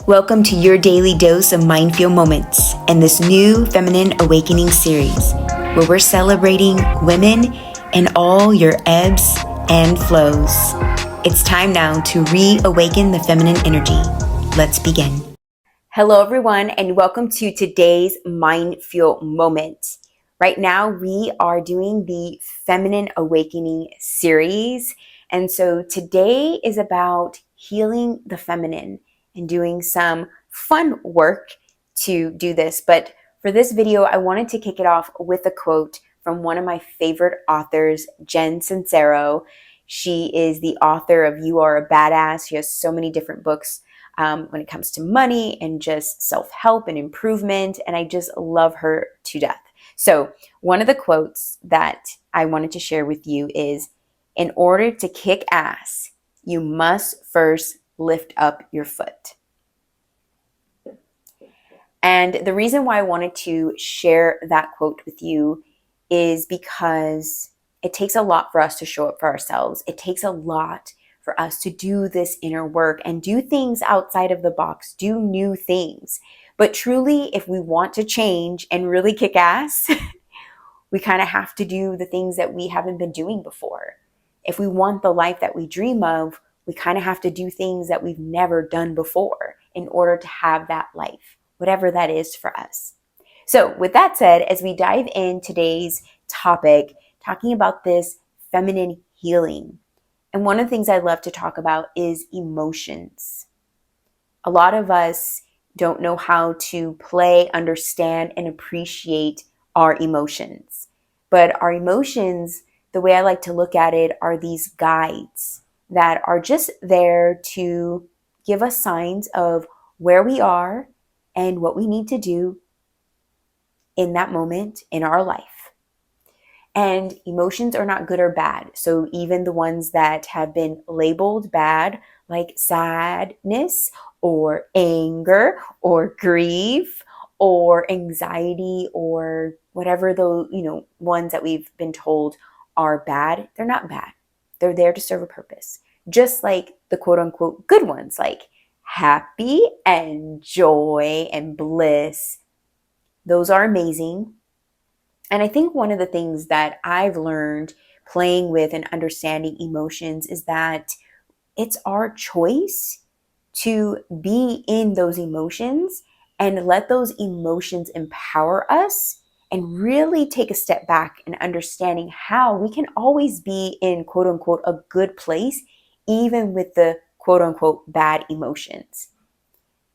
Welcome to your daily dose of MindFuel moments and this new Feminine Awakening series, where we're celebrating women and all your ebbs and flows. It's time now to reawaken the feminine energy. Let's begin. Hello, everyone, and welcome to today's MindFuel moment. Right now, we are doing the Feminine Awakening series. And so today is about healing the feminine and doing some fun work to do this. But for this video, I wanted to kick it off with a quote from one of my favorite authors, Jen Sincero. She is the author of You Are a Badass. She has so many different books when it comes to money and just self-help and improvement. And I just love her to death. So one of the quotes that I wanted to share with you is, in order to kick ass, you must first lift up your foot. And the reason why I wanted to share that quote with you is because it takes a lot for us to show up for ourselves. It takes a lot for us to do this inner work and do things outside of the box, do new things. But truly, if we want to change and really kick ass, we kind of have to do the things that we haven't been doing before. If we want the life that we dream of, we kind of have to do things that we've never done before in order to have that life, whatever that is for us. So with that said, as we dive in today's topic, talking about this feminine healing, and one of the things I love to talk about is emotions. A lot of us don't know how to play, understand, and appreciate our emotions. But our emotions, the way I like to look at it, are these guides that are just there to give us signs of where we are and what we need to do in that moment in our life. And emotions are not good or bad. So even the ones that have been labeled bad, like sadness or anger or grief or anxiety or whatever the ones that we've been told are bad, they're not bad. They're there to serve a purpose. Just like the quote unquote good ones, like happy and joy and bliss. Those are amazing. And I think one of the things that I've learned playing with and understanding emotions is that it's our choice to be in those emotions and let those emotions empower us, and really take a step back in understanding how we can always be in quote unquote a good place, even with the quote unquote bad emotions.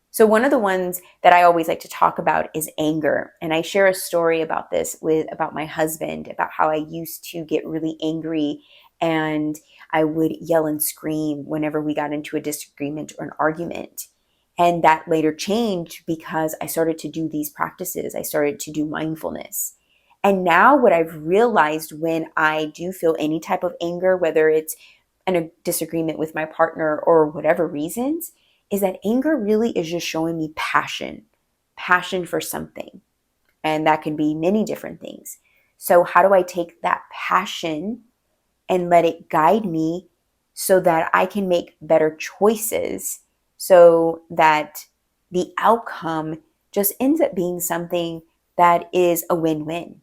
So one of the ones that I always like to talk about is anger. And I share a story about this about my husband, about how I used to get really angry and I would yell and scream whenever we got into a disagreement or an argument. And that later changed because I started to do these practices. I started to do mindfulness. And now what I've realized when I do feel any type of anger, whether it's in a disagreement with my partner or whatever reasons, is that anger really is just showing me passion for something. And that can be many different things. So how do I take that passion and let it guide me so that I can make better choices, so that the outcome just ends up being something that is a win-win?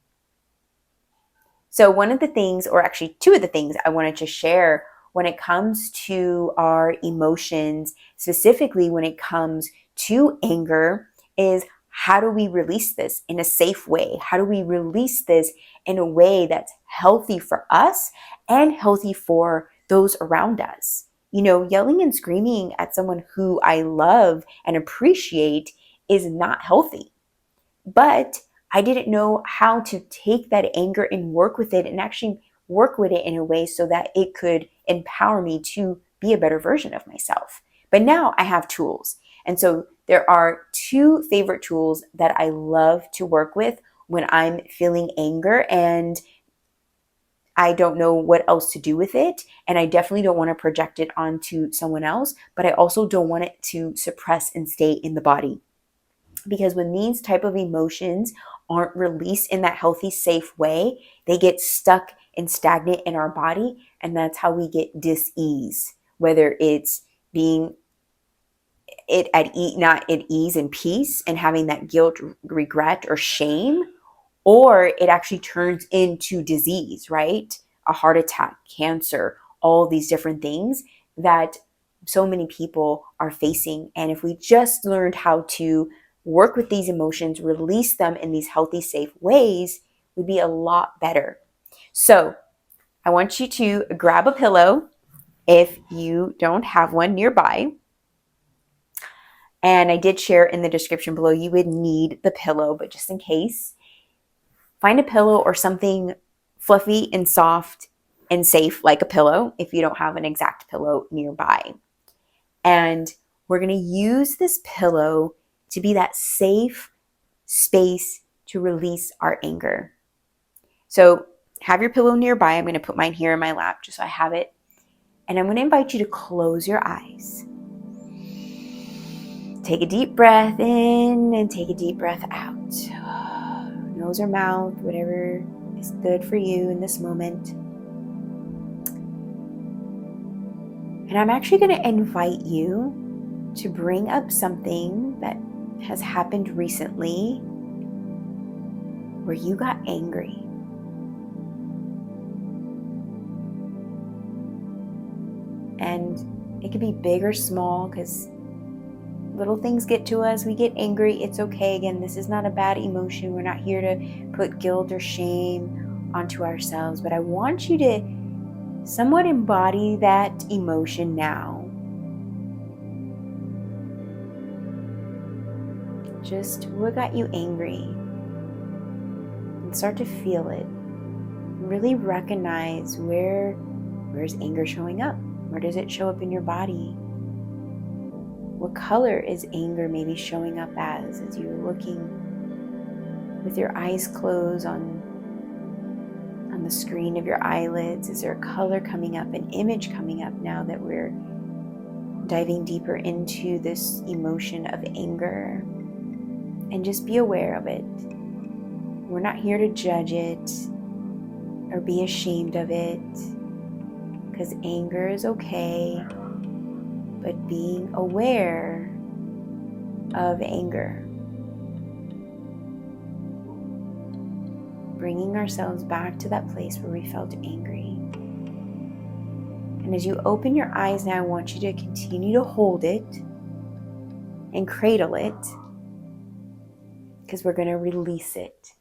So one of the things, or actually two of the things I wanted to share when it comes to our emotions, specifically when it comes to anger, is how do we release this in a safe way? How do we release this in a way that's healthy for us and healthy for those around us? Yelling and screaming at someone who I love and appreciate is not healthy. But I didn't know how to take that anger and work with it, and actually work with it in a way so that it could empower me to be a better version of myself. But now I have tools. And so there are two favorite tools that I love to work with when I'm feeling anger and I don't know what else to do with it. And I definitely don't want to project it onto someone else, but I also don't want it to suppress and stay in the body. Because when these type of emotions aren't released in that healthy, safe way, they get stuck and stagnant in our body. And that's how we get dis-ease, whether it's being it not at ease and peace and having that guilt, regret, or shame, or it actually turns into disease, right? A heart attack, cancer, all these different things that so many people are facing. And if we just learned how to work with these emotions, release them in these healthy, safe ways, would be a lot better. So I want you to grab a pillow if you don't have one nearby. And I did share in the description below, you would need the pillow, but just in case, find a pillow or something fluffy and soft and safe like a pillow if you don't have an exact pillow nearby. And we're going to use this pillow to be that safe space to release our anger. So have your pillow nearby. I'm going to put mine here in my lap just so I have it. And I'm going to invite you to close your eyes. Take a deep breath in and take a deep breath out. Nose or mouth, whatever is good for you in this moment. And I'm actually going to invite you to bring up something that has happened recently where you got angry. And it could be big or small because little things get to us. We get angry. It's okay. Again, this is not a bad emotion. We're not here to put guilt or shame onto ourselves. But I want you to somewhat embody that emotion now. Just what got you angry? And start to feel it. Really recognize where's anger showing up? Where does it show up in your body? What color is anger maybe showing up as you're looking with your eyes closed on the screen of your eyelids? Is there a color coming up, an image coming up now that we're diving deeper into this emotion of anger? And just be aware of it. We're not here to judge it or be ashamed of it, because anger is okay. But being aware of anger, bringing ourselves back to that place where we felt angry. And as you open your eyes now, I want you to continue to hold it and cradle it, because we're going to release it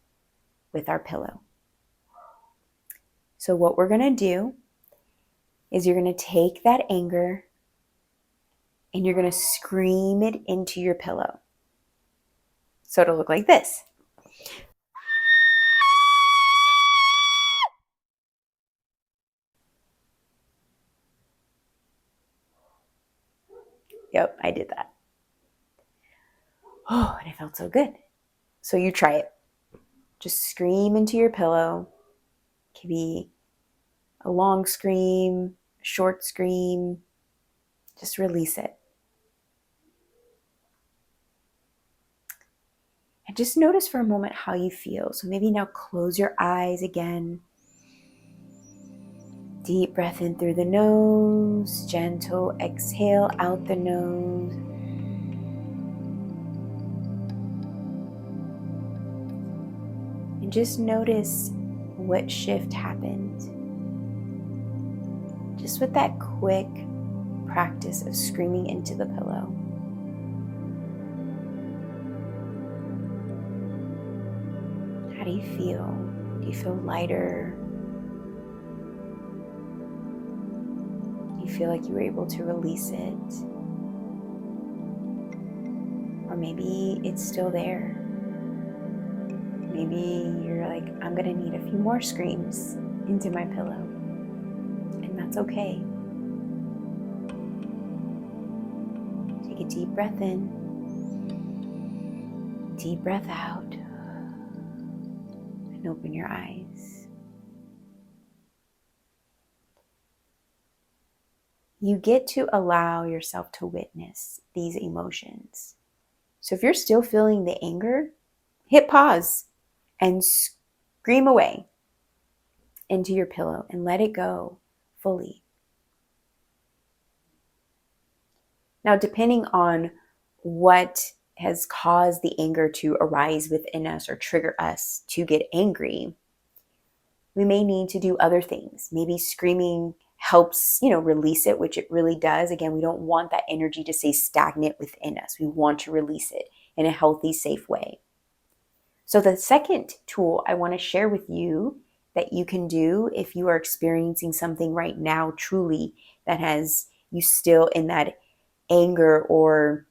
with our pillow. So what we're going to do is you're going to take that anger and you're going to scream it into your pillow. So it'll look like this. Yep, I did that. Oh, and it felt so good. So you try it. Just scream into your pillow. It can be a long scream, a short scream. Just release it. And just notice for a moment how you feel. So maybe now close your eyes again. Deep breath in through the nose, gentle exhale out the nose. And just notice what shift happened. Just with that quick practice of screaming into the pillow. How do you feel? Do you feel lighter? Do you feel like you were able to release it? Or maybe it's still there. Maybe you're like, I'm gonna need a few more screams into my pillow. And that's okay. Take a deep breath in, deep breath out, and open your eyes. You get to allow yourself to witness these emotions. So if you're still feeling the anger, hit pause and scream away into your pillow and let it go fully. Now, depending on what has caused the anger to arise within us or trigger us to get angry, we may need to do other things. Maybe screaming helps, release it, which it really does. Again, we don't want that energy to stay stagnant within us. We want to release it in a healthy, safe way. So the second tool I want to share with you that you can do if you are experiencing something right now truly that has you still in that anger or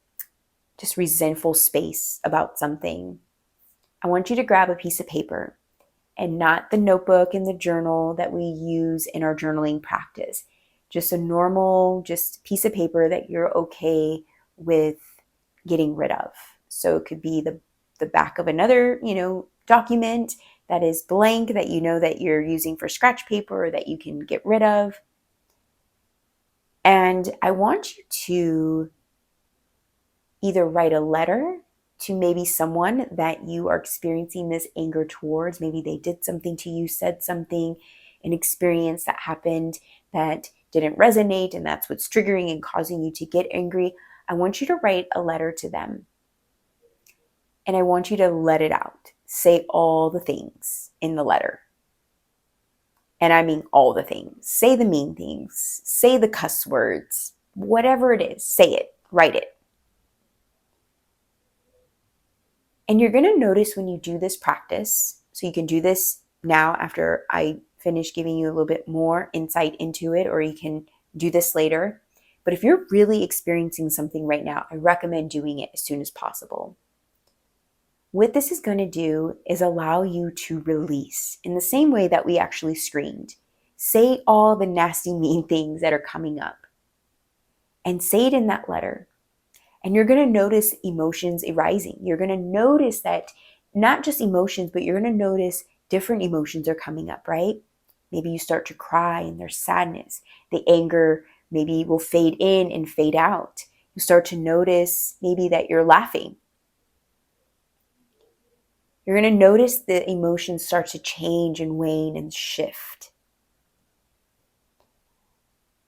just resentful space about something, I want you to grab a piece of paper, and not the notebook and the journal that we use in our journaling practice. Just a normal, just piece of paper that you're okay with getting rid of. So it could be the back of another, document that is blank that you know that you're using for scratch paper or that you can get rid of. And I want you to either write a letter to maybe someone that you are experiencing this anger towards. Maybe they did something to you, said something, an experience that happened that didn't resonate, and that's what's triggering and causing you to get angry. I want you to write a letter to them. And I want you to let it out. Say all the things in the letter. And I mean all the things. Say the mean things. Say the cuss words. Whatever it is, say it. Write it. And you're going to notice when you do this practice, so you can do this now after I finish giving you a little bit more insight into it, or you can do this later. But if you're really experiencing something right now, I recommend doing it as soon as possible. What this is going to do is allow you to release in the same way that we actually screamed. Say all the nasty, mean things that are coming up and say it in that letter. And you're going to notice emotions arising. You're going to notice that not just emotions, but you're going to notice different emotions are coming up, right? Maybe you start to cry and there's sadness. The anger maybe will fade in and fade out. You start to notice maybe that you're laughing. You're going to notice the emotions start to change and wane and shift.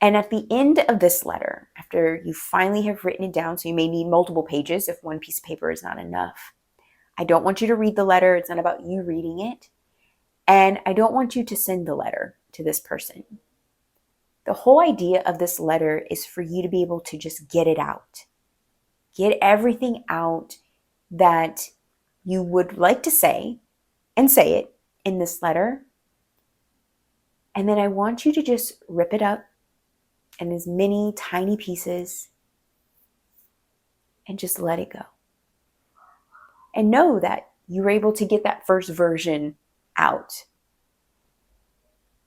And at the end of this letter, after you finally have written it down, so you may need multiple pages if one piece of paper is not enough. I don't want you to read the letter. It's not about you reading it. And I don't want you to send the letter to this person. The whole idea of this letter is for you to be able to just get it out. Get everything out that you would like to say, and say it in this letter. And then I want you to just rip it up in as many tiny pieces and just let it go. And know that you were able to get that first version out.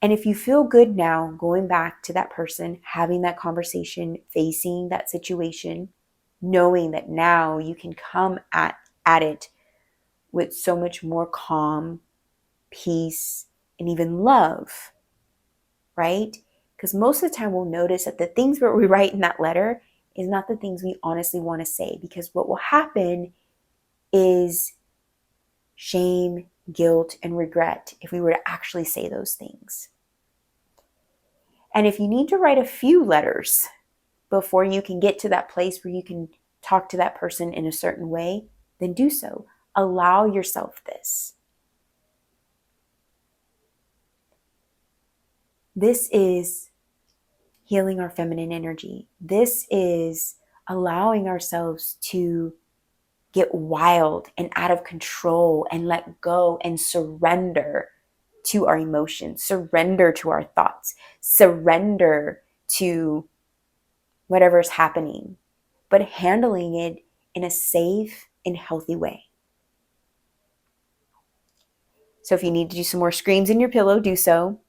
And if you feel good now, going back to that person, having that conversation, facing that situation, knowing that now you can come at it with so much more calm, peace, and even love, right? Because most of the time we'll notice that the things that we write in that letter is not the things we honestly want to say, because what will happen is shame, guilt, and regret if we were to actually say those things. And if you need to write a few letters before you can get to that place where you can talk to that person in a certain way, then do so. Allow yourself this. This is healing our feminine energy. This is allowing ourselves to get wild and out of control and let go and surrender to our emotions, surrender to our thoughts, surrender to whatever's happening, but handling it in a safe and healthy way. So if you need to do some more screams in your pillow, do so.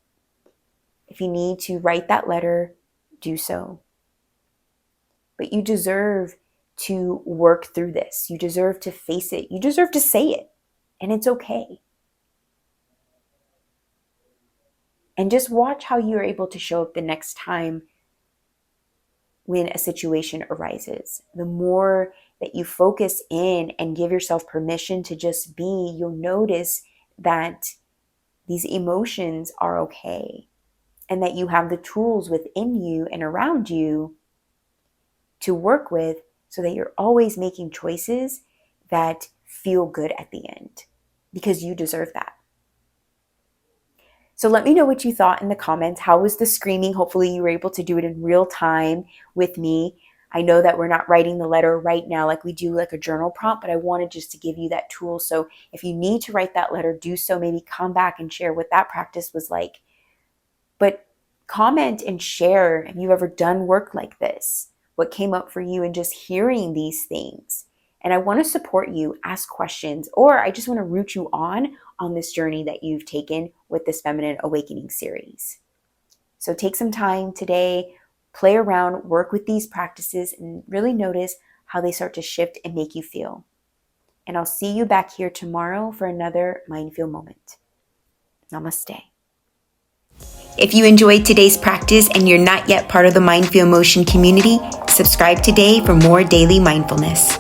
If you need to write that letter, do so. But you deserve to work through this. You deserve to face it. You deserve to say it. And it's okay. And just watch how you are able to show up the next time when a situation arises. The more that you focus in and give yourself permission to just be, you'll notice that these emotions are okay and that you have the tools within you and around you to work with so that you're always making choices that feel good at the end, because you deserve that. So let me know what you thought in the comments. How was the screaming? Hopefully you were able to do it in real time with me. I know that we're not writing the letter right now like we do like a journal prompt, but I wanted just to give you that tool. So if you need to write that letter, do so. Maybe come back and share what that practice was like. But comment and share, have you ever done work like this? What came up for you in just hearing these things? And I want to support you, ask questions, or I just want to root you on this journey that you've taken with this Feminine Awakening series. So take some time today, play around, work with these practices, and really notice how they start to shift and make you feel. And I'll see you back here tomorrow for another MindFuel moment. Namaste. If you enjoyed today's practice and you're not yet part of the MindFuel Motion community, subscribe today for more daily mindfulness.